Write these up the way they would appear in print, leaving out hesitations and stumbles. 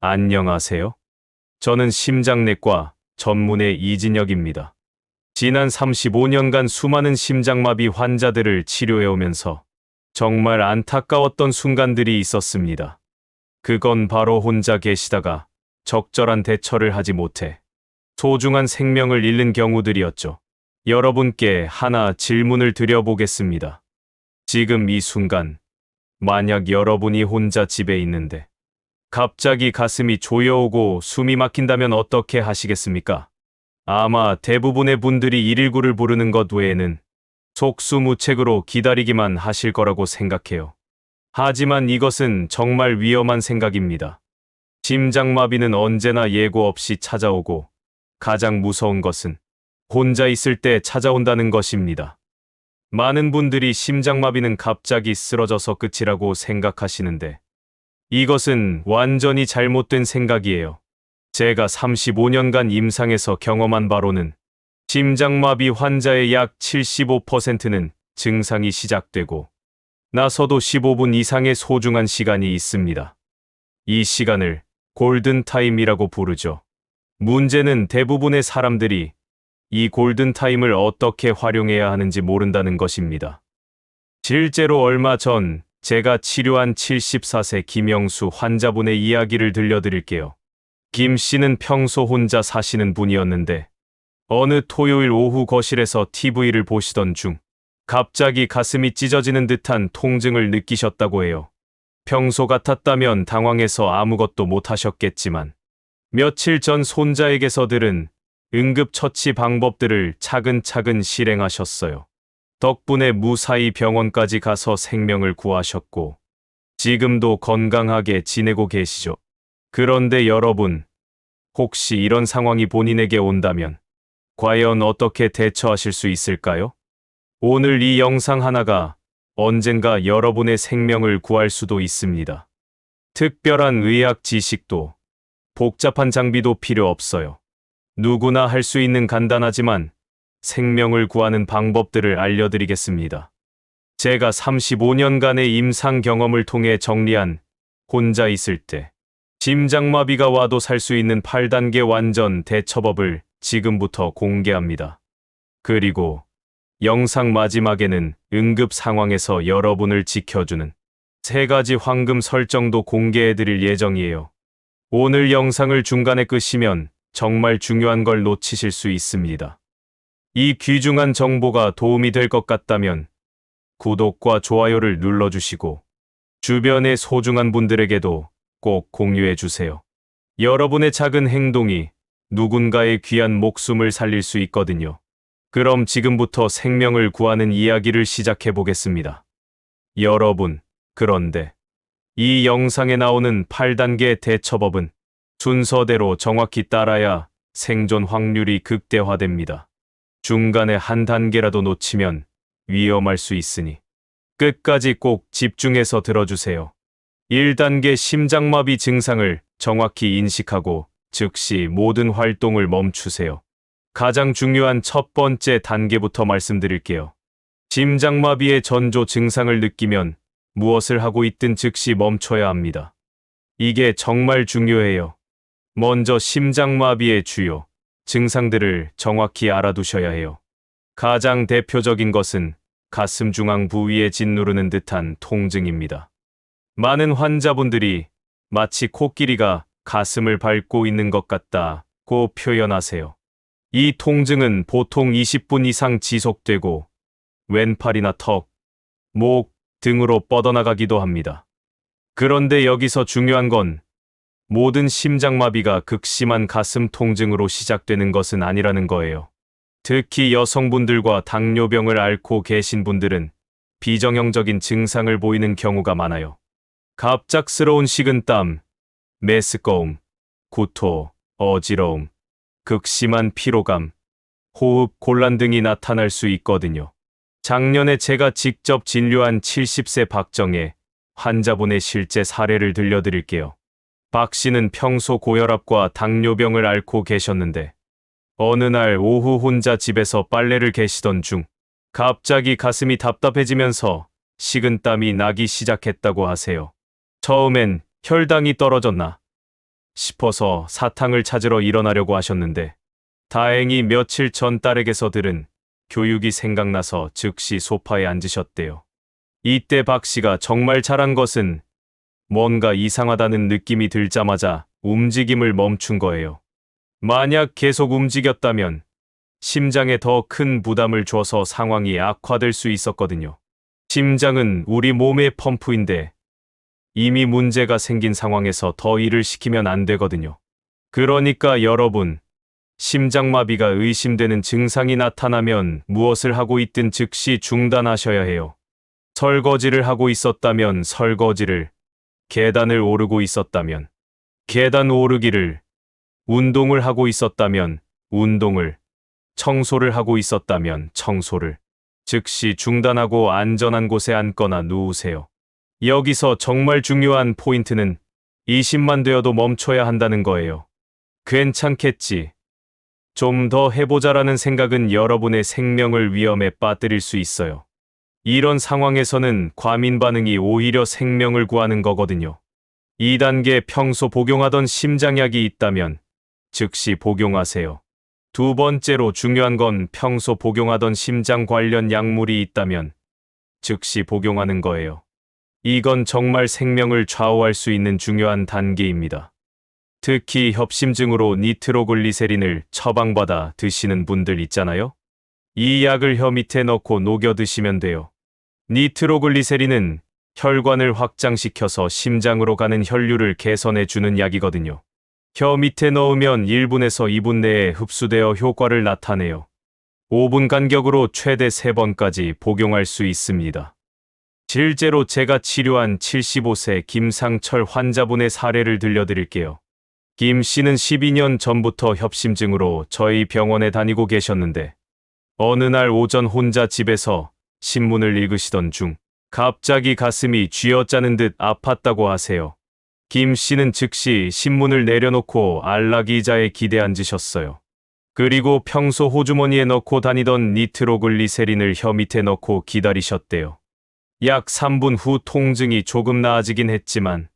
안녕하세요. 저는 심장내과 전문의 이진혁입니다. 지난 35년간 수많은 심장마비 환자들을 치료해오면서 정말 안타까웠던 순간들이 있었습니다. 그건 바로 혼자 계시다가 적절한 대처를 하지 못해 소중한 생명을 잃는 경우들이었죠. 여러분께 하나 질문을 드려보겠습니다. 지금 이 순간, 만약 여러분이 혼자 집에 있는데 갑자기 가슴이 조여오고 숨이 막힌다면 어떻게 하시겠습니까? 아마 대부분의 분들이 119를 부르는 것 외에는 속수무책으로 기다리기만 하실 거라고 생각해요. 하지만 이것은 정말 위험한 생각입니다. 심장마비는 언제나 예고 없이 찾아오고 가장 무서운 것은 혼자 있을 때 찾아온다는 것입니다. 많은 분들이 심장마비는 갑자기 쓰러져서 끝이라고 생각하시는데 이것은 완전히 잘못된 생각이에요. 제가 35년간 임상에서 경험한 바로는 심장마비 환자의 약 75%는 증상이 시작되고 나서도 15분 이상의 소중한 시간이 있습니다. 이 시간을 골든타임이라고 부르죠. 문제는 대부분의 사람들이 이 골든타임을 어떻게 활용해야 하는지 모른다는 것입니다. 실제로 얼마 전 제가 치료한 74세 김영수 환자분의 이야기를 들려드릴게요. 김 씨는 평소 혼자 사시는 분이었는데 어느 토요일 오후 거실에서 TV를 보시던 중 갑자기 가슴이 찢어지는 듯한 통증을 느끼셨다고 해요. 평소 같았다면 당황해서 아무것도 못하셨겠지만 며칠 전 손자에게서 들은 응급처치 방법들을 차근차근 실행하셨어요. 덕분에 무사히 병원까지 가서 생명을 구하셨고 지금도 건강하게 지내고 계시죠. 그런데 여러분, 혹시 이런 상황이 본인에게 온다면 과연 어떻게 대처하실 수 있을까요? 오늘 이 영상 하나가 언젠가 여러분의 생명을 구할 수도 있습니다. 특별한 의학 지식도 복잡한 장비도 필요 없어요. 누구나 할 수 있는 간단하지만 생명을 구하는 방법들을 알려드리겠습니다. 제가 35년간의 임상 경험을 통해 정리한 혼자 있을 때 심장마비가 와도 살 수 있는 8단계 완전 대처법을 지금부터 공개합니다. 그리고 영상 마지막에는 응급 상황에서 여러분을 지켜주는 3가지 황금 설정도 공개해드릴 예정이에요. 오늘 영상을 중간에 끄시면 정말 중요한 걸 놓치실 수 있습니다. 이 귀중한 정보가 도움이 될 것 같다면 구독과 좋아요를 눌러주시고 주변의 소중한 분들에게도 꼭 공유해 주세요. 여러분의 작은 행동이 누군가의 귀한 목숨을 살릴 수 있거든요. 그럼 지금부터 생명을 구하는 이야기를 시작해 보겠습니다. 여러분, 그런데 이 영상에 나오는 8단계 대처법은 순서대로 정확히 따라야 생존 확률이 극대화됩니다. 중간에 한 단계라도 놓치면 위험할 수 있으니 끝까지 꼭 집중해서 들어주세요. 1단계 심장마비 증상을 정확히 인식하고 즉시 모든 활동을 멈추세요. 가장 중요한 첫 번째 단계부터 말씀드릴게요. 심장마비의 전조 증상을 느끼면 무엇을 하고 있든 즉시 멈춰야 합니다. 이게 정말 중요해요. 먼저 심장마비의 주요 증상들을 정확히 알아두셔야 해요. 가장 대표적인 것은 가슴 중앙 부위에 짓누르는 듯한 통증입니다. 많은 환자분들이 마치 코끼리가 가슴을 밟고 있는 것 같다고 표현하세요. 이 통증은 보통 20분 이상 지속되고 왼팔이나 턱, 목 등으로 뻗어나가기도 합니다. 그런데 여기서 중요한 건 모든 심장마비가 극심한 가슴 통증으로 시작되는 것은 아니라는 거예요. 특히 여성분들과 당뇨병을 앓고 계신 분들은 비정형적인 증상을 보이는 경우가 많아요. 갑작스러운 식은땀, 메스꺼움, 구토, 어지러움, 극심한 피로감, 호흡 곤란 등이 나타날 수 있거든요. 작년에 제가 직접 진료한 70세 박정혜 환자분의 실제 사례를 들려드릴게요. 박 씨는 평소 고혈압과 당뇨병을 앓고 계셨는데 어느 날 오후 혼자 집에서 빨래를 개시던 중 갑자기 가슴이 답답해지면서 식은땀이 나기 시작했다고 하세요. 처음엔 혈당이 떨어졌나 싶어서 사탕을 찾으러 일어나려고 하셨는데 다행히 며칠 전 딸에게서 들은 교육이 생각나서 즉시 소파에 앉으셨대요. 이때 박 씨가 정말 잘한 것은 뭔가 이상하다는 느낌이 들자마자 움직임을 멈춘 거예요. 만약 계속 움직였다면 심장에 더 큰 부담을 줘서 상황이 악화될 수 있었거든요. 심장은 우리 몸의 펌프인데 이미 문제가 생긴 상황에서 더 일을 시키면 안 되거든요. 그러니까 여러분, 심장마비가 의심되는 증상이 나타나면 무엇을 하고 있든 즉시 중단하셔야 해요. 설거지를 하고 있었다면 설거지를, 계단을 오르고 있었다면 계단 오르기를, 운동을 하고 있었다면 운동을, 청소를 하고 있었다면 청소를 즉시 중단하고 안전한 곳에 앉거나 누우세요. 여기서 정말 중요한 포인트는 20만 되어도 멈춰야 한다는 거예요. 괜찮겠지. 좀 더 해보자라는 생각은 여러분의 생명을 위험에 빠뜨릴 수 있어요. 이런 상황에서는 과민 반응이 오히려 생명을 구하는 거거든요. 2단계 평소 복용하던 심장약이 있다면 즉시 복용하세요. 두 번째로 중요한 건 평소 복용하던 심장 관련 약물이 있다면 즉시 복용하는 거예요. 이건 정말 생명을 좌우할 수 있는 중요한 단계입니다. 특히 협심증으로 니트로글리세린을 처방받아 드시는 분들 있잖아요. 이 약을 혀 밑에 넣고 녹여 드시면 돼요. 니트로글리세린은 혈관을 확장시켜서 심장으로 가는 혈류를 개선해 주는 약이거든요. 혀 밑에 넣으면 1분에서 2분 내에 흡수되어 효과를 나타내요. 5분 간격으로 최대 3번까지 복용할 수 있습니다. 실제로 제가 치료한 75세 김상철 환자분의 사례를 들려드릴게요. 김 씨는 12년 전부터 협심증으로 저희 병원에 다니고 계셨는데 어느 날 오전 혼자 집에서 신문을 읽으시던 중 갑자기 가슴이 쥐어짜는 듯 아팠다고 하세요. 김 씨는 즉시 신문을 내려놓고 안락의자에 기대 앉으셨어요. 그리고 평소 호주머니에 넣고 다니던 니트로글리세린을 혀 밑에 넣고 기다리셨대요. 약 3분 후 통증이 조금 나아지긴 했지만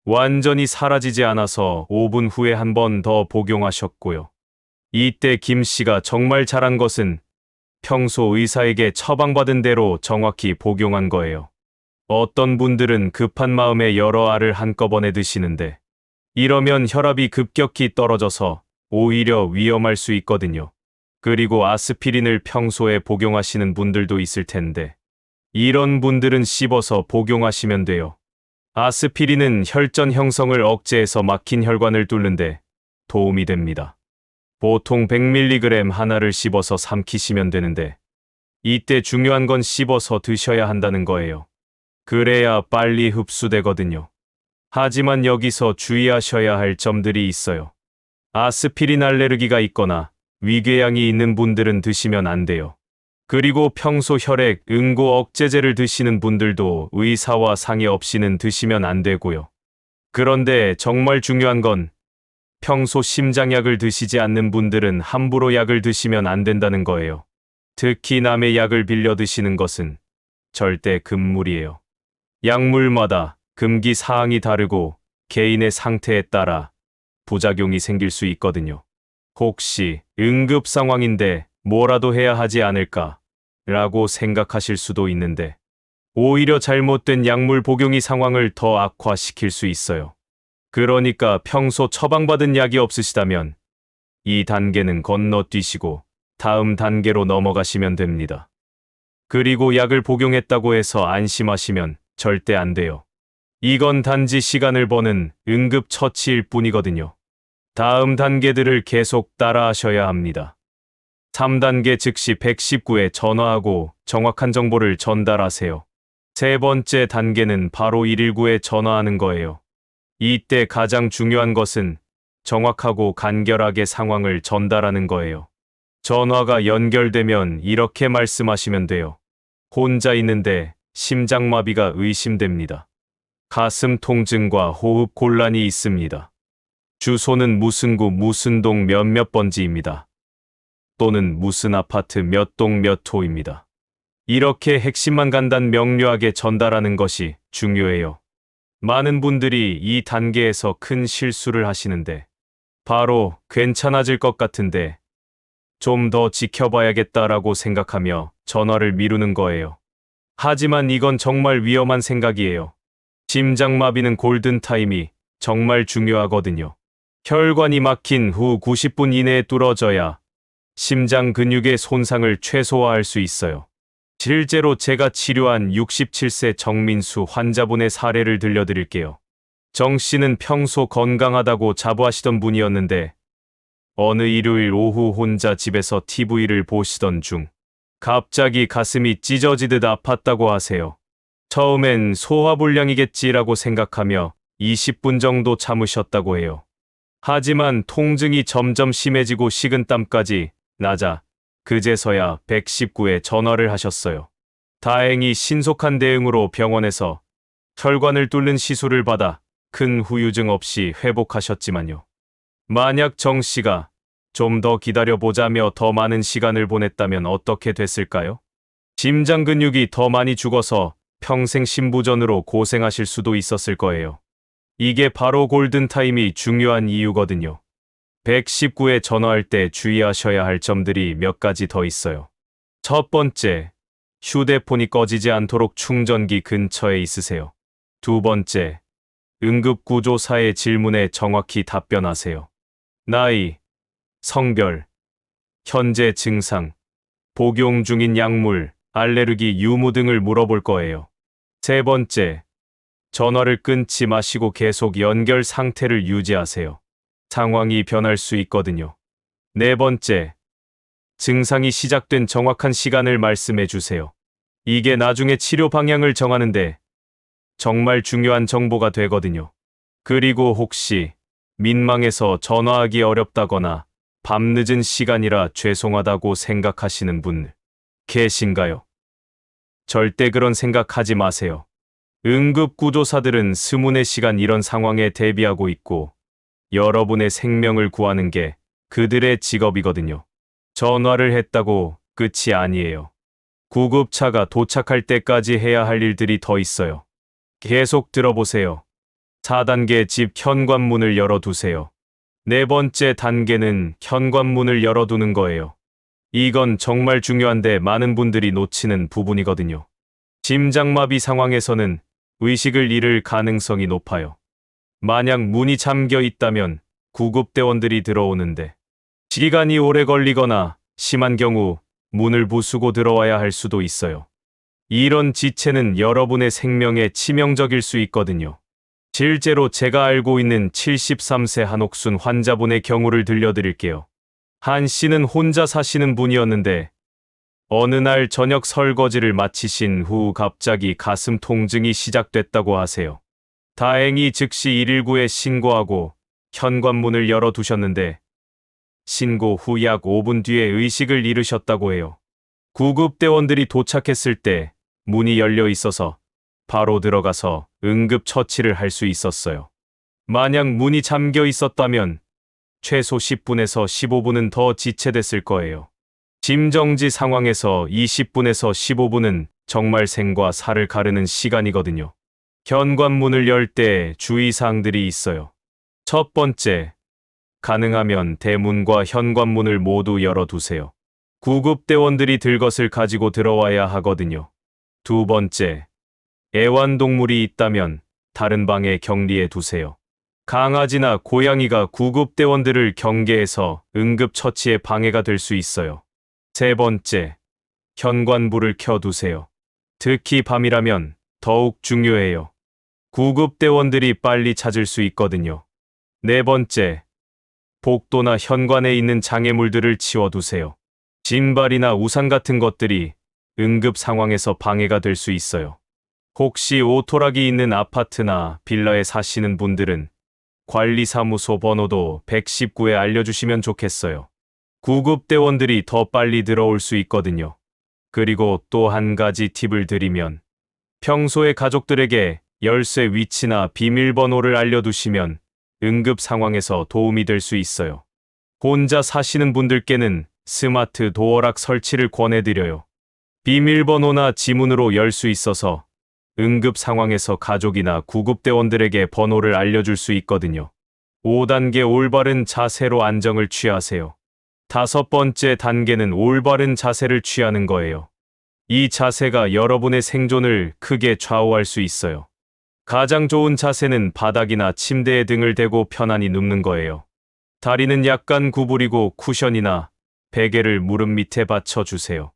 완전히 사라지지 않아서 5분 후에 한 번 더 복용하셨고요. 이때 김 씨가 정말 잘한 것은 평소 의사에게 처방받은 대로 정확히 복용한 거예요. 어떤 분들은 급한 마음에 여러 알을 한꺼번에 드시는데 이러면 혈압이 급격히 떨어져서 오히려 위험할 수 있거든요. 그리고 아스피린을 평소에 복용하시는 분들도 있을 텐데 이런 분들은 씹어서 복용하시면 돼요. 아스피린은 혈전 형성을 억제해서 막힌 혈관을 뚫는데 도움이 됩니다. 보통 100mg 하나를 씹어서 삼키시면 되는데 이때 중요한 건 씹어서 드셔야 한다는 거예요. 그래야 빨리 흡수되거든요. 하지만 여기서 주의하셔야 할 점들이 있어요. 아스피린 알레르기가 있거나 위궤양이 있는 분들은 드시면 안 돼요. 그리고 평소 혈액, 응고 억제제를 드시는 분들도 의사와 상의 없이는 드시면 안 되고요. 그런데 정말 중요한 건 평소 심장약을 드시지 않는 분들은 함부로 약을 드시면 안 된다는 거예요. 특히 남의 약을 빌려 드시는 것은 절대 금물이에요. 약물마다 금기 사항이 다르고 개인의 상태에 따라 부작용이 생길 수 있거든요. 혹시 응급 상황인데 뭐라도 해야 하지 않을까 라고 생각하실 수도 있는데 오히려 잘못된 약물 복용이 상황을 더 악화시킬 수 있어요. 그러니까 평소 처방받은 약이 없으시다면 이 단계는 건너뛰시고 다음 단계로 넘어가시면 됩니다. 그리고 약을 복용했다고 해서 안심하시면 절대 안 돼요. 이건 단지 시간을 버는 응급처치일 뿐이거든요. 다음 단계들을 계속 따라하셔야 합니다. 3단계 즉시 119에 전화하고 정확한 정보를 전달하세요. 세 번째 단계는 바로 119에 전화하는 거예요. 이때 가장 중요한 것은 정확하고 간결하게 상황을 전달하는 거예요. 전화가 연결되면 이렇게 말씀하시면 돼요. 혼자 있는데 심장마비가 의심됩니다. 가슴 통증과 호흡 곤란이 있습니다. 주소는 무슨 구 무슨 동 몇몇 번지입니다. 또는 무슨 아파트 몇 동 몇 호입니다. 이렇게 핵심만 간단 명료하게 전달하는 것이 중요해요. 많은 분들이 이 단계에서 큰 실수를 하시는데, 바로 괜찮아질 것 같은데 좀 더 지켜봐야겠다라고 생각하며 전화를 미루는 거예요. 하지만 이건 정말 위험한 생각이에요. 심장마비는 골든타임이 정말 중요하거든요. 혈관이 막힌 후 90분 이내에 뚫어져야 심장 근육의 손상을 최소화할 수 있어요. 실제로 제가 치료한 67세 정민수 환자분의 사례를 들려드릴게요. 정 씨는 평소 건강하다고 자부하시던 분이었는데 어느 일요일 오후 혼자 집에서 TV를 보시던 중 갑자기 가슴이 찢어지듯 아팠다고 하세요. 처음엔 소화불량이겠지라고 생각하며 20분 정도 참으셨다고 해요. 하지만 통증이 점점 심해지고 식은땀까지 나자 그제서야 119에 전화를 하셨어요. 다행히 신속한 대응으로 병원에서 혈관을 뚫는 시술을 받아 큰 후유증 없이 회복하셨지만요. 만약 정 씨가 좀 더 기다려보자며 더 많은 시간을 보냈다면 어떻게 됐을까요? 심장 근육이 더 많이 죽어서 평생 심부전으로 고생하실 수도 있었을 거예요. 이게 바로 골든타임이 중요한 이유거든요. 119에 전화할 때 주의하셔야 할 점들이 몇 가지 더 있어요. 첫 번째, 휴대폰이 꺼지지 않도록 충전기 근처에 있으세요. 두 번째, 응급구조사의 질문에 정확히 답변하세요. 나이, 성별, 현재 증상, 복용 중인 약물, 알레르기 유무 등을 물어볼 거예요. 세 번째, 전화를 끊지 마시고 계속 연결 상태를 유지하세요. 상황이 변할 수 있거든요. 네 번째, 증상이 시작된 정확한 시간을 말씀해 주세요. 이게 나중에 치료 방향을 정하는데 정말 중요한 정보가 되거든요. 그리고 혹시 민망해서 전화하기 어렵다거나 밤늦은 시간이라 죄송하다고 생각하시는 분 계신가요? 절대 그런 생각하지 마세요. 응급구조사들은 24시간 이런 상황에 대비하고 있고 여러분의 생명을 구하는 게 그들의 직업이거든요. 전화를 했다고 끝이 아니에요. 구급차가 도착할 때까지 해야 할 일들이 더 있어요. 계속 들어보세요. 4단계 집 현관문을 열어두세요. 네 번째 단계는 현관문을 열어두는 거예요. 이건 정말 중요한데 많은 분들이 놓치는 부분이거든요. 심장마비 상황에서는 의식을 잃을 가능성이 높아요. 만약 문이 잠겨 있다면 구급대원들이 들어오는데 시간이 오래 걸리거나 심한 경우 문을 부수고 들어와야 할 수도 있어요. 이런 지체는 여러분의 생명에 치명적일 수 있거든요. 실제로 제가 알고 있는 73세 한옥순 환자분의 경우를 들려드릴게요. 한 씨는 혼자 사시는 분이었는데 어느 날 저녁 설거지를 마치신 후 갑자기 가슴 통증이 시작됐다고 하세요. 다행히 즉시 119에 신고하고 현관문을 열어두셨는데 신고 후 약 5분 뒤에 의식을 잃으셨다고 해요. 구급대원들이 도착했을 때 문이 열려 있어서 바로 들어가서 응급처치를 할 수 있었어요. 만약 문이 잠겨 있었다면 최소 10분에서 15분은 더 지체됐을 거예요. 심정지 상황에서 20분에서 15분은 정말 생과 사를 가르는 시간이거든요. 현관문을 열 때 주의사항들이 있어요. 첫 번째, 가능하면 대문과 현관문을 모두 열어두세요. 구급대원들이 들 것을 가지고 들어와야 하거든요. 두 번째, 애완동물이 있다면 다른 방에 격리해 두세요. 강아지나 고양이가 구급대원들을 경계해서 응급처치에 방해가 될 수 있어요. 세 번째, 현관불을 켜두세요. 특히 밤이라면 더욱 중요해요. 구급대원들이 빨리 찾을 수 있거든요. 네 번째, 복도나 현관에 있는 장애물들을 치워두세요. 신발이나 우산 같은 것들이 응급 상황에서 방해가 될 수 있어요. 혹시 오토락이 있는 아파트나 빌라에 사시는 분들은 관리사무소 번호도 119에 알려주시면 좋겠어요. 구급대원들이 더 빨리 들어올 수 있거든요. 그리고 또 한 가지 팁을 드리면 평소에 가족들에게 열쇠 위치나 비밀번호를 알려두시면 응급 상황에서 도움이 될 수 있어요. 혼자 사시는 분들께는 스마트 도어락 설치를 권해드려요. 비밀번호나 지문으로 열 수 있어서 응급 상황에서 가족이나 구급대원들에게 번호를 알려줄 수 있거든요. 5단계 올바른 자세로 안정을 취하세요. 5번째 단계는 올바른 자세를 취하는 거예요. 이 자세가 여러분의 생존을 크게 좌우할 수 있어요. 가장 좋은 자세는 바닥이나 침대에 등을 대고 편안히 눕는 거예요. 다리는 약간 구부리고 쿠션이나 베개를 무릎 밑에 받쳐주세요.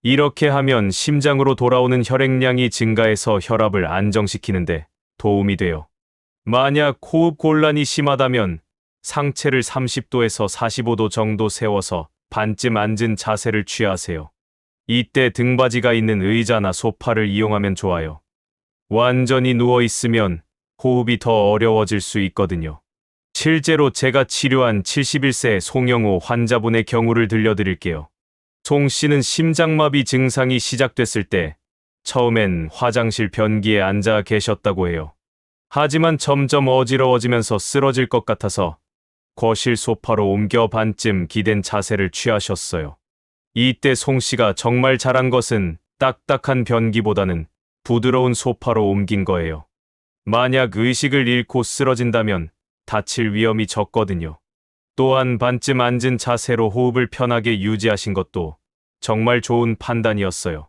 이렇게 하면 심장으로 돌아오는 혈액량이 증가해서 혈압을 안정시키는데 도움이 돼요. 만약 호흡 곤란이 심하다면 상체를 30도에서 45도 정도 세워서 반쯤 앉은 자세를 취하세요. 이때 등받이가 있는 의자나 소파를 이용하면 좋아요. 완전히 누워 있으면 호흡이 더 어려워질 수 있거든요. 실제로 제가 치료한 71세 송영호 환자분의 경우를 들려드릴게요. 송 씨는 심장마비 증상이 시작됐을 때 처음엔 화장실 변기에 앉아 계셨다고 해요. 하지만 점점 어지러워지면서 쓰러질 것 같아서 거실 소파로 옮겨 반쯤 기댄 자세를 취하셨어요. 이때 송 씨가 정말 잘한 것은 딱딱한 변기보다는 부드러운 소파로 옮긴 거예요. 만약 의식을 잃고 쓰러진다면 다칠 위험이 적거든요. 또한 반쯤 앉은 자세로 호흡을 편하게 유지하신 것도 정말 좋은 판단이었어요.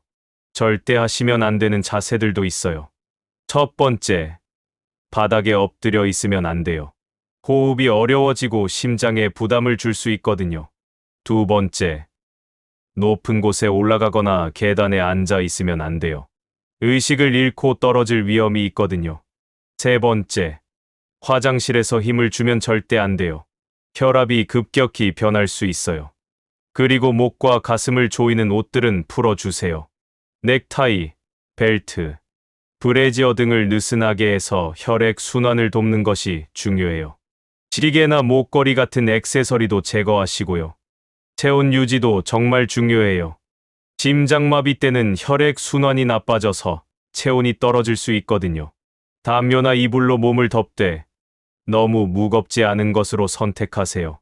절대 하시면 안 되는 자세들도 있어요. 첫 번째, 바닥에 엎드려 있으면 안 돼요. 호흡이 어려워지고 심장에 부담을 줄 수 있거든요. 두 번째, 높은 곳에 올라가거나 계단에 앉아 있으면 안 돼요. 의식을 잃고 떨어질 위험이 있거든요. 세 번째, 화장실에서 힘을 주면 절대 안 돼요. 혈압이 급격히 변할 수 있어요. 그리고 목과 가슴을 조이는 옷들은 풀어주세요. 넥타이, 벨트, 브래지어 등을 느슨하게 해서 혈액 순환을 돕는 것이 중요해요. 시계나 목걸이 같은 액세서리도 제거하시고요. 체온 유지도 정말 중요해요. 심장마비 때는 혈액 순환이 나빠져서 체온이 떨어질 수 있거든요. 담요나 이불로 몸을 덮되 너무 무겁지 않은 것으로 선택하세요.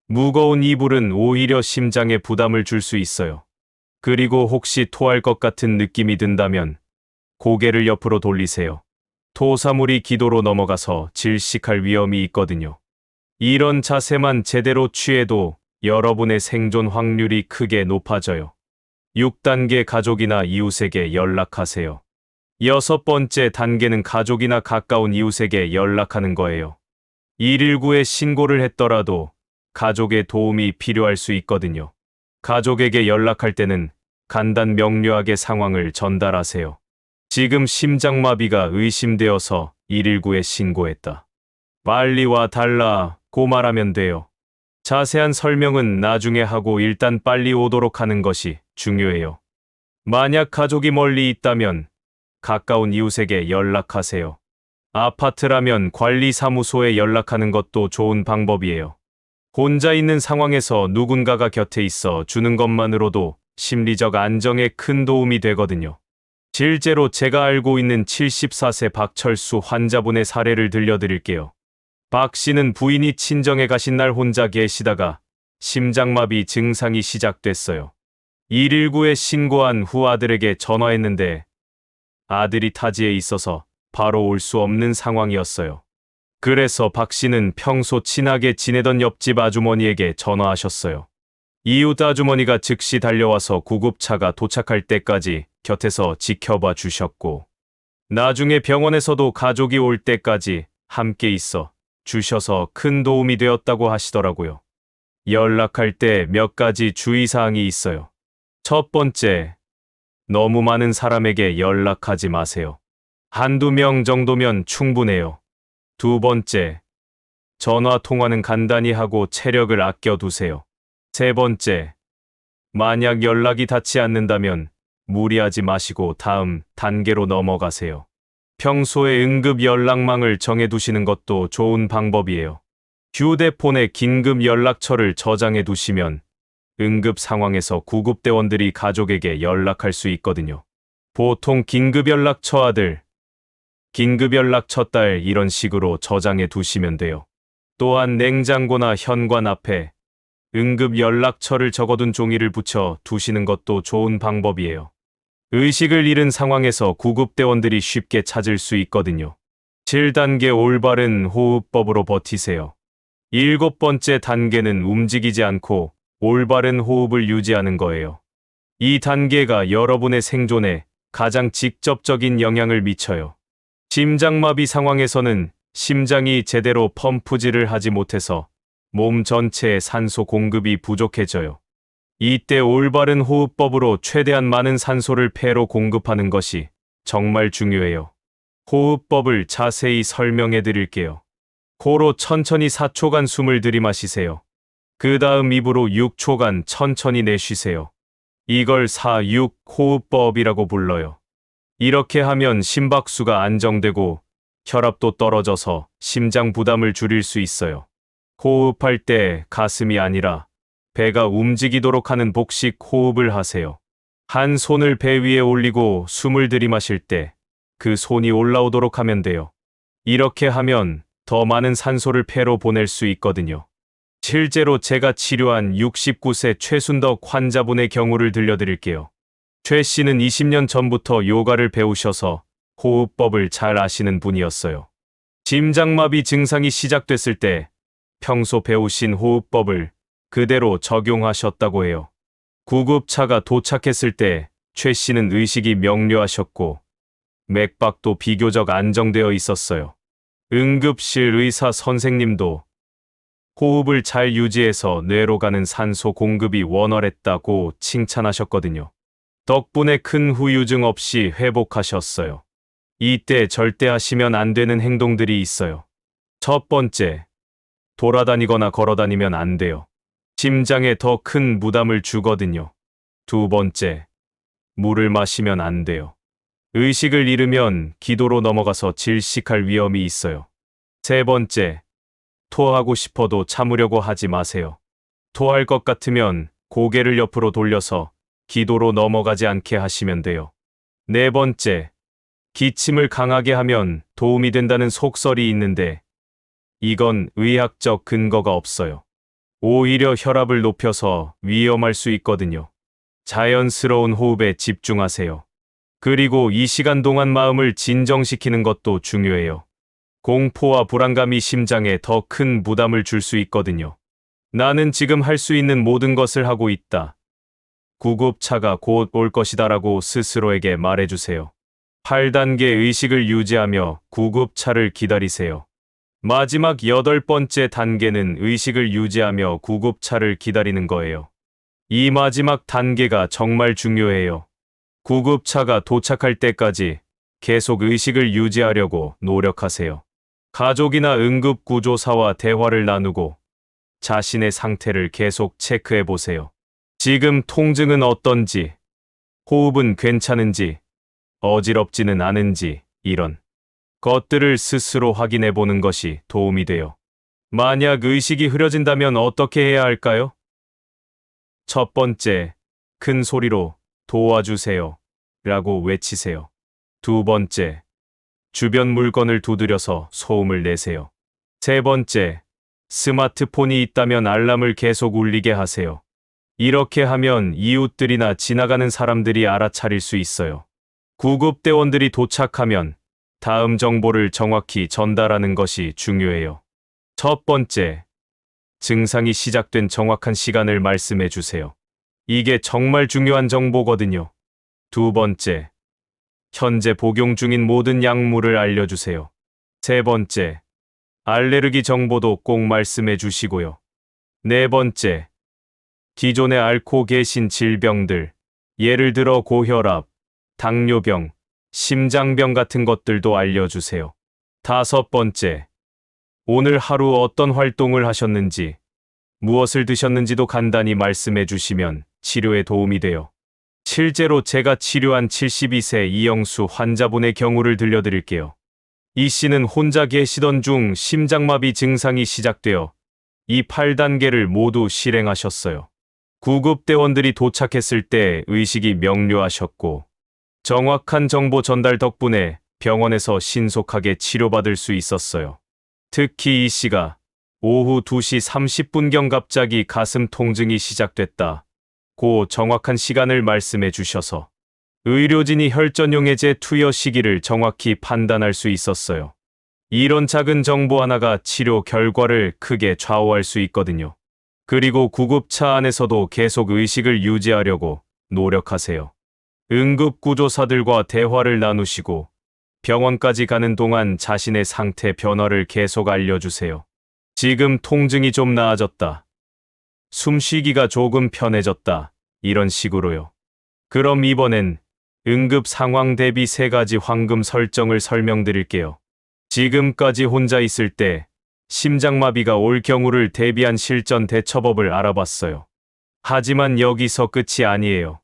무거운 이불은 오히려 심장에 부담을 줄 수 있어요. 그리고 혹시 토할 것 같은 느낌이 든다면 고개를 옆으로 돌리세요. 토사물이 기도로 넘어가서 질식할 위험이 있거든요. 이런 자세만 제대로 취해도 여러분의 생존 확률이 크게 높아져요. 6단계 가족이나 이웃에게 연락하세요. 6번째 단계는 가족이나 가까운 이웃에게 연락하는 거예요. 119에 신고를 했더라도 가족의 도움이 필요할 수 있거든요. 가족에게 연락할 때는 간단 명료하게 상황을 전달하세요. 지금 심장마비가 의심되어서 119에 신고했다. 빨리 와 달라고 말하면 돼요. 자세한 설명은 나중에 하고 일단 빨리 오도록 하는 것이 중요해요. 만약 가족이 멀리 있다면 가까운 이웃에게 연락하세요. 아파트라면 관리사무소에 연락하는 것도 좋은 방법이에요. 혼자 있는 상황에서 누군가가 곁에 있어 주는 것만으로도 심리적 안정에 큰 도움이 되거든요. 실제로 제가 알고 있는 74세 박철수 환자분의 사례를 들려드릴게요. 박 씨는 부인이 친정에 가신 날 혼자 계시다가 심장마비 증상이 시작됐어요. 119에 신고한 후 아들에게 전화했는데 아들이 타지에 있어서 바로 올 수 없는 상황이었어요. 그래서 박 씨는 평소 친하게 지내던 옆집 아주머니에게 전화하셨어요. 이웃 아주머니가 즉시 달려와서 구급차가 도착할 때까지 곁에서 지켜봐 주셨고, 나중에 병원에서도 가족이 올 때까지 함께 있어 주셔서 큰 도움이 되었다고 하시더라고요. 연락할 때 몇 가지 주의사항이 있어요. 첫 번째, 너무 많은 사람에게 연락하지 마세요. 한두 명 정도면 충분해요. 두 번째, 전화 통화는 간단히 하고 체력을 아껴두세요. 세 번째, 만약 연락이 닿지 않는다면 무리하지 마시고 다음 단계로 넘어가세요. 평소에 응급 연락망을 정해두시는 것도 좋은 방법이에요. 휴대폰에 긴급 연락처를 저장해 두시면 응급 상황에서 구급대원들이 가족에게 연락할 수 있거든요. 보통 긴급 연락처 아들, 긴급 연락처 딸 이런 식으로 저장해 두시면 돼요. 또한 냉장고나 현관 앞에 응급 연락처를 적어둔 종이를 붙여 두시는 것도 좋은 방법이에요. 의식을 잃은 상황에서 구급대원들이 쉽게 찾을 수 있거든요. 7단계 올바른 호흡법으로 버티세요. 7번째 단계는 움직이지 않고 올바른 호흡을 유지하는 거예요. 이 단계가 여러분의 생존에 가장 직접적인 영향을 미쳐요. 심장마비 상황에서는 심장이 제대로 펌프질을 하지 못해서 몸 전체에 산소 공급이 부족해져요. 이때 올바른 호흡법으로 최대한 많은 산소를 폐로 공급하는 것이 정말 중요해요. 호흡법을 자세히 설명해 드릴게요. 코로 천천히 4초간 숨을 들이마시세요. 그 다음 입으로 6초간 천천히 내쉬세요. 이걸 4-6 호흡법이라고 불러요. 이렇게 하면 심박수가 안정되고 혈압도 떨어져서 심장 부담을 줄일 수 있어요. 호흡할 때 가슴이 아니라 배가 움직이도록 하는 복식 호흡을 하세요. 한 손을 배 위에 올리고 숨을 들이마실 때 그 손이 올라오도록 하면 돼요. 이렇게 하면 더 많은 산소를 폐로 보낼 수 있거든요. 실제로 제가 치료한 69세 최순덕 환자분의 경우를 들려드릴게요. 최 씨는 20년 전부터 요가를 배우셔서 호흡법을 잘 아시는 분이었어요. 심장마비 증상이 시작됐을 때 평소 배우신 호흡법을 그대로 적용하셨다고 해요. 구급차가 도착했을 때 최 씨는 의식이 명료하셨고 맥박도 비교적 안정되어 있었어요. 응급실 의사 선생님도 호흡을 잘 유지해서 뇌로 가는 산소 공급이 원활했다고 칭찬하셨거든요. 덕분에 큰 후유증 없이 회복하셨어요. 이때 절대 하시면 안 되는 행동들이 있어요. 첫 번째, 돌아다니거나 걸어다니면 안 돼요. 심장에 더 큰 부담을 주거든요. 두 번째, 물을 마시면 안 돼요. 의식을 잃으면 기도로 넘어가서 질식할 위험이 있어요. 세 번째, 토하고 싶어도 참으려고 하지 마세요. 토할 것 같으면 고개를 옆으로 돌려서 기도로 넘어가지 않게 하시면 돼요. 네 번째, 기침을 강하게 하면 도움이 된다는 속설이 있는데 이건 의학적 근거가 없어요. 오히려 혈압을 높여서 위험할 수 있거든요. 자연스러운 호흡에 집중하세요. 그리고 이 시간 동안 마음을 진정시키는 것도 중요해요. 공포와 불안감이 심장에 더 큰 부담을 줄 수 있거든요. 나는 지금 할 수 있는 모든 것을 하고 있다. 구급차가 곧 올 것이다라고 스스로에게 말해주세요. 8단계 의식을 유지하며 구급차를 기다리세요. 마지막 8번째 단계는 의식을 유지하며 구급차를 기다리는 거예요. 이 마지막 단계가 정말 중요해요. 구급차가 도착할 때까지 계속 의식을 유지하려고 노력하세요. 가족이나 응급구조사와 대화를 나누고 자신의 상태를 계속 체크해 보세요. 지금 통증은 어떤지, 호흡은 괜찮은지, 어지럽지는 않은지 이런 것들을 스스로 확인해 보는 것이 도움이 돼요. 만약 의식이 흐려진다면 어떻게 해야 할까요? 첫 번째, 큰 소리로 도와주세요 라고 외치세요. 두 번째, 주변 물건을 두드려서 소음을 내세요. 세 번째, 스마트폰이 있다면 알람을 계속 울리게 하세요. 이렇게 하면 이웃들이나 지나가는 사람들이 알아차릴 수 있어요. 구급대원들이 도착하면 다음 정보를 정확히 전달하는 것이 중요해요. 첫 번째, 증상이 시작된 정확한 시간을 말씀해 주세요. 이게 정말 중요한 정보거든요. 두 번째, 현재 복용 중인 모든 약물을 알려주세요. 세 번째, 알레르기 정보도 꼭 말씀해 주시고요. 네 번째, 기존에 앓고 계신 질병들, 예를 들어 고혈압, 당뇨병, 심장병 같은 것들도 알려주세요. 다섯 번째, 오늘 하루 어떤 활동을 하셨는지, 무엇을 드셨는지도 간단히 말씀해 주시면 치료에 도움이 돼요. 실제로 제가 치료한 72세 이영수 환자분의 경우를 들려드릴게요. 이 씨는 혼자 계시던 중 심장마비 증상이 시작되어 이 8단계를 모두 실행하셨어요. 구급대원들이 도착했을 때 의식이 명료하셨고 정확한 정보 전달 덕분에 병원에서 신속하게 치료받을 수 있었어요. 특히 이 씨가 오후 2시 30분경 갑자기 가슴 통증이 시작됐다. 고 정확한 시간을 말씀해 주셔서 의료진이 혈전용해제 투여 시기를 정확히 판단할 수 있었어요. 이런 작은 정보 하나가 치료 결과를 크게 좌우할 수 있거든요. 그리고 구급차 안에서도 계속 의식을 유지하려고 노력하세요. 응급구조사들과 대화를 나누시고 병원까지 가는 동안 자신의 상태 변화를 계속 알려주세요. 지금 통증이 좀 나아졌다. 숨쉬기가 조금 편해졌다. 이런 식으로요. 그럼 이번엔 응급 상황 대비 3가지 황금 설정을 설명드릴게요. 지금까지 혼자 있을 때 심장마비가 올 경우를 대비한 실전 대처법을 알아봤어요. 하지만 여기서 끝이 아니에요.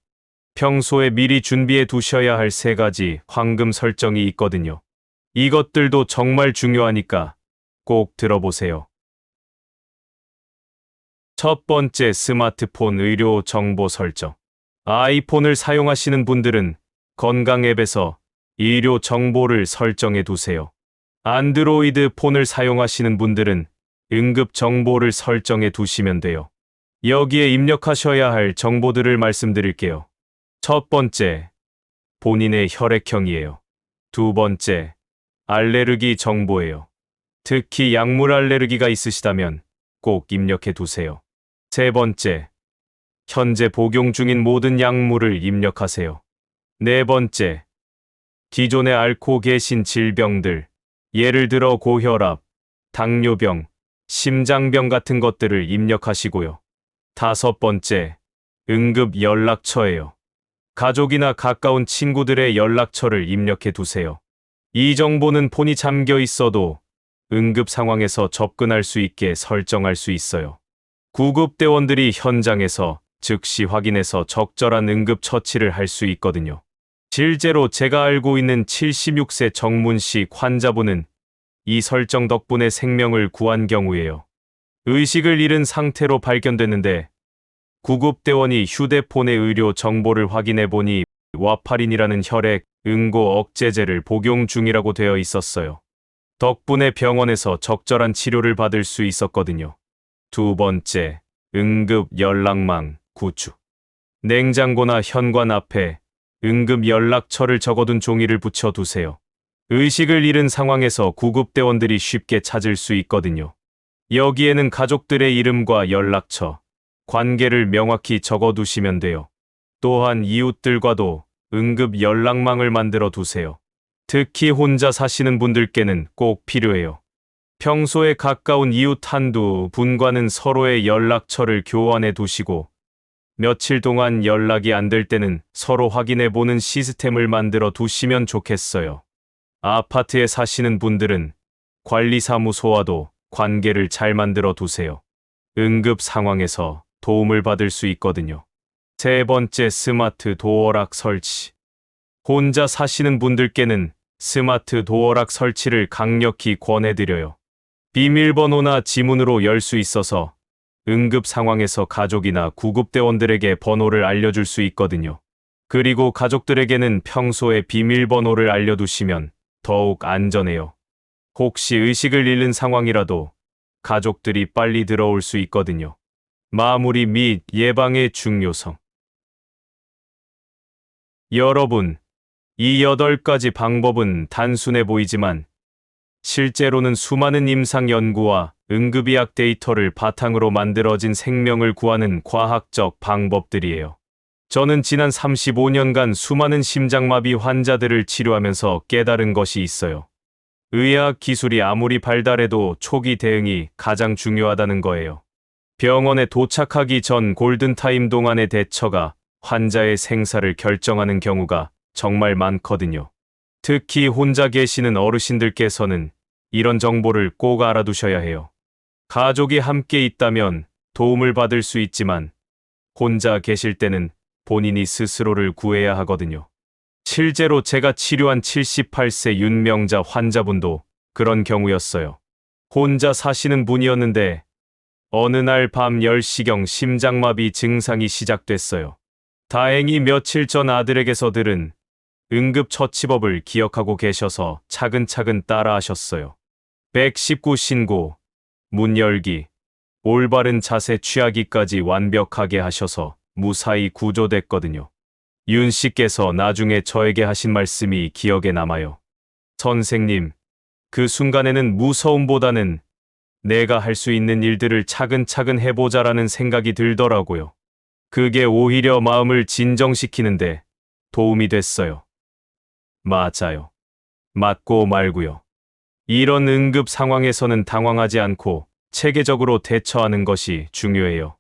평소에 미리 준비해 두셔야 할 3가지 황금 설정이 있거든요. 이것들도 정말 중요하니까 꼭 들어보세요. 첫 번째, 스마트폰 의료 정보 설정. 아이폰을 사용하시는 분들은 건강 앱에서 의료 정보를 설정해 두세요. 안드로이드 폰을 사용하시는 분들은 응급 정보를 설정해 두시면 돼요. 여기에 입력하셔야 할 정보들을 말씀드릴게요. 첫 번째, 본인의 혈액형이에요. 두 번째, 알레르기 정보예요. 특히 약물 알레르기가 있으시다면 꼭 입력해 두세요. 세 번째, 현재 복용 중인 모든 약물을 입력하세요. 네 번째, 기존에 앓고 계신 질병들, 예를 들어 고혈압, 당뇨병, 심장병 같은 것들을 입력하시고요. 다섯 번째, 응급 연락처예요. 가족이나 가까운 친구들의 연락처를 입력해 두세요. 이 정보는 폰이 잠겨 있어도 응급 상황에서 접근할 수 있게 설정할 수 있어요. 구급대원들이 현장에서 즉시 확인해서 적절한 응급 처치를 할 수 있거든요. 실제로 제가 알고 있는 76세 정문식 환자분은 이 설정 덕분에 생명을 구한 경우예요. 의식을 잃은 상태로 발견됐는데 구급대원이 휴대폰의 의료 정보를 확인해 보니 와파린이라는 혈액 응고 억제제를 복용 중이라고 되어 있었어요. 덕분에 병원에서 적절한 치료를 받을 수 있었거든요. 두 번째, 응급 연락망 구축. 냉장고나 현관 앞에 응급 연락처를 적어둔 종이를 붙여두세요. 의식을 잃은 상황에서 구급대원들이 쉽게 찾을 수 있거든요. 여기에는 가족들의 이름과 연락처, 관계를 명확히 적어두시면 돼요. 또한 이웃들과도 응급 연락망을 만들어 두세요. 특히 혼자 사시는 분들께는 꼭 필요해요. 평소에 가까운 이웃 한두 분과는 서로의 연락처를 교환해 두시고 며칠 동안 연락이 안 될 때는 서로 확인해 보는 시스템을 만들어 두시면 좋겠어요. 아파트에 사시는 분들은 관리사무소와도 관계를 잘 만들어 두세요. 응급 상황에서 도움을 받을 수 있거든요. 세 번째, 스마트 도어락 설치. 혼자 사시는 분들께는 스마트 도어락 설치를 강력히 권해드려요. 비밀번호나 지문으로 열 수 있어서 응급 상황에서 가족이나 구급대원들에게 번호를 알려줄 수 있거든요. 그리고 가족들에게는 평소에 비밀번호를 알려두시면 더욱 안전해요. 혹시 의식을 잃는 상황이라도 가족들이 빨리 들어올 수 있거든요. 마무리 및 예방의 중요성. 여러분, 이 8가지 방법은 단순해 보이지만 실제로는 수많은 임상 연구와 응급의학 데이터를 바탕으로 만들어진 생명을 구하는 과학적 방법들이에요. 저는 지난 35년간 수많은 심장마비 환자들을 치료하면서 깨달은 것이 있어요. 의학 기술이 아무리 발달해도 초기 대응이 가장 중요하다는 거예요. 병원에 도착하기 전 골든타임 동안의 대처가 환자의 생사를 결정하는 경우가 정말 많거든요. 특히 혼자 계시는 어르신들께서는 이런 정보를 꼭 알아두셔야 해요. 가족이 함께 있다면 도움을 받을 수 있지만 혼자 계실 때는 본인이 스스로를 구해야 하거든요. 실제로 제가 치료한 78세 윤명자 환자분도 그런 경우였어요. 혼자 사시는 분이었는데 어느 날 밤 10시경 심장마비 증상이 시작됐어요. 다행히 며칠 전 아들에게서 들은 응급처치법을 기억하고 계셔서 차근차근 따라하셨어요. 119 신고, 문 열기, 올바른 자세 취하기까지 완벽하게 하셔서 무사히 구조됐거든요. 윤 씨께서 나중에 저에게 하신 말씀이 기억에 남아요. 선생님, 그 순간에는 무서움보다는 내가 할 수 있는 일들을 차근차근 해보자라는 생각이 들더라고요. 그게 오히려 마음을 진정시키는데 도움이 됐어요. 맞아요. 맞고 말고요. 이런 응급 상황에서는 당황하지 않고 체계적으로 대처하는 것이 중요해요.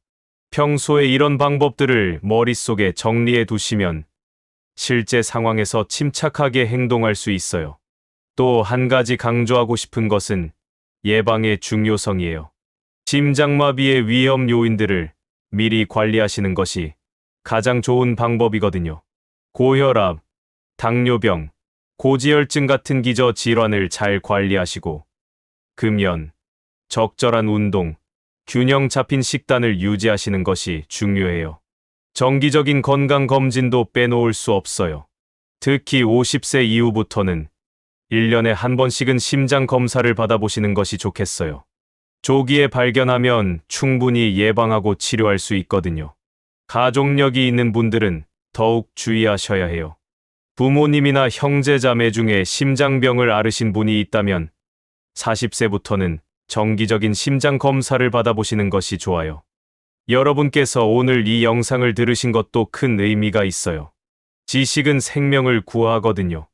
평소에 이런 방법들을 머릿속에 정리해 두시면 실제 상황에서 침착하게 행동할 수 있어요. 또 한 가지 강조하고 싶은 것은 예방의 중요성이에요. 심장마비의 위험 요인들을 미리 관리하시는 것이 가장 좋은 방법이거든요. 고혈압, 당뇨병, 고지혈증 같은 기저 질환을 잘 관리하시고 금연, 적절한 운동, 균형 잡힌 식단을 유지하시는 것이 중요해요. 정기적인 건강검진도 빼놓을 수 없어요. 특히 50세 이후부터는 1년에 한 번씩은 심장 검사를 받아보시는 것이 좋겠어요. 조기에 발견하면 충분히 예방하고 치료할 수 있거든요. 가족력이 있는 분들은 더욱 주의하셔야 해요. 부모님이나 형제 자매 중에 심장병을 앓으신 분이 있다면 40세부터는 정기적인 심장 검사를 받아보시는 것이 좋아요. 여러분께서 오늘 이 영상을 들으신 것도 큰 의미가 있어요. 지식은 생명을 구하거든요.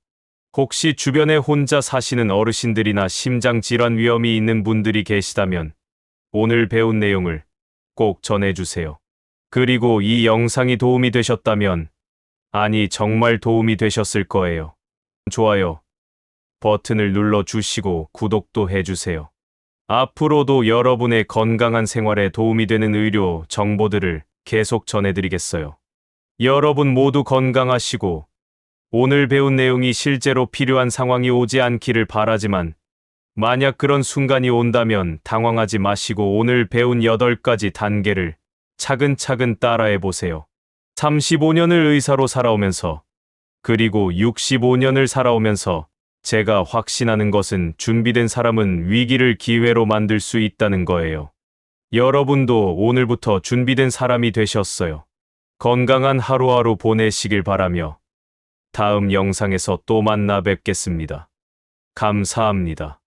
혹시 주변에 혼자 사시는 어르신들이나 심장 질환 위험이 있는 분들이 계시다면 오늘 배운 내용을 꼭 전해주세요. 그리고 이 영상이 도움이 되셨다면, 아니 정말 도움이 되셨을 거예요. 좋아요 버튼을 눌러주시고 구독도 해주세요. 앞으로도 여러분의 건강한 생활에 도움이 되는 의료 정보들을 계속 전해드리겠어요. 여러분 모두 건강하시고 오늘 배운 내용이 실제로 필요한 상황이 오지 않기를 바라지만 만약 그런 순간이 온다면 당황하지 마시고 오늘 배운 8가지 단계를 차근차근 따라해 보세요. 35년을 의사로 살아오면서 그리고 65년을 살아오면서 제가 확신하는 것은 준비된 사람은 위기를 기회로 만들 수 있다는 거예요. 여러분도 오늘부터 준비된 사람이 되셨어요. 건강한 하루하루 보내시길 바라며 다음 영상에서 또 만나 뵙겠습니다. 감사합니다.